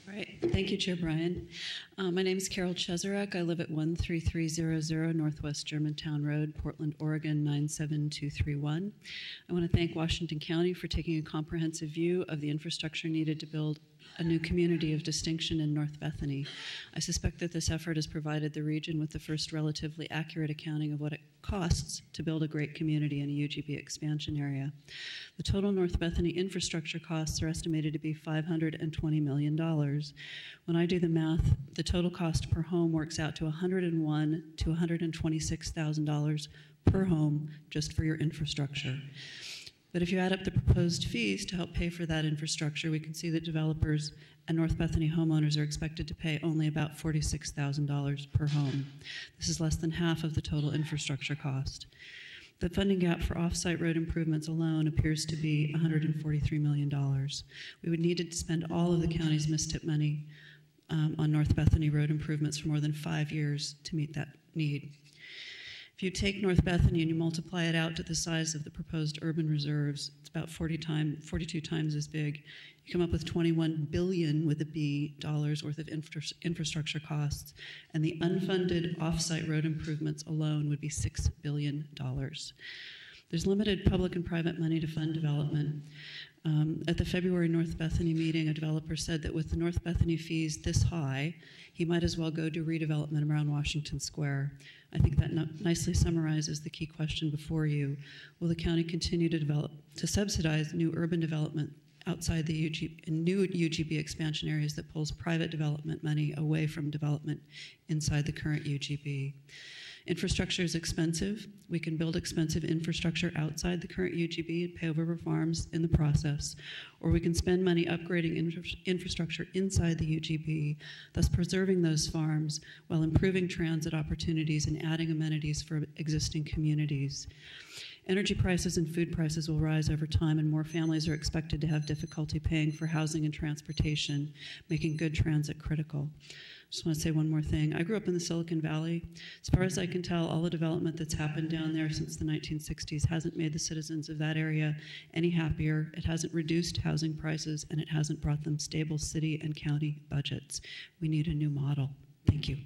All right. Thank you, Chair Bryan. My name is Carol Chesarek. I live at 13300 Northwest Germantown Road, Portland, Oregon 97231. I want to thank Washington County for taking a comprehensive view of the infrastructure needed to build a new community of distinction in North Bethany. I suspect that this effort has provided the region with the first relatively accurate accounting of what it costs to build a great community in a UGB expansion area. The total North Bethany infrastructure costs are estimated to be $520 million. When I do the math, the total cost per home works out to $101,000 to $126,000 per home just for your infrastructure. But if you add up the proposed fees to help pay for that infrastructure, we can see that developers and North Bethany homeowners are expected to pay only about $46,000 per home. This is less than half of the total infrastructure cost. The funding gap for off-site road improvements alone appears to be $143 million. We would need to spend all of the county's mistip money on North Bethany road improvements for more than 5 years to meet that need. If you take North Bethany and you multiply it out to the size of the proposed urban reserves, it's about 42 times as big. You come up with $21 billion with a B dollars worth of infrastructure costs, and the unfunded off-site road improvements alone would be $6 billion. There's limited public and private money to fund development. At the February North Bethany meeting, a developer said that with the North Bethany fees this high, he might as well go do redevelopment around Washington Square. I think that nicely summarizes the key question before you. Will the county continue to subsidize new urban development outside the new UGB expansion areas that pulls private development money away from development inside the current UGB? Infrastructure is expensive. We can build expensive infrastructure outside the current UGB and pay over farms in the process, or we can spend money upgrading infrastructure inside the UGB, thus preserving those farms while improving transit opportunities and adding amenities for existing communities. Energy prices and food prices will rise over time, and more families are expected to have difficulty paying for housing and transportation, making good transit critical. Just want to say one more thing. I grew up in the Silicon Valley. As far as I can tell, all the development that's happened down there since the 1960s hasn't made the citizens of that area any happier. It hasn't reduced housing prices, and it hasn't brought them stable city and county budgets. We need a new model. Thank you.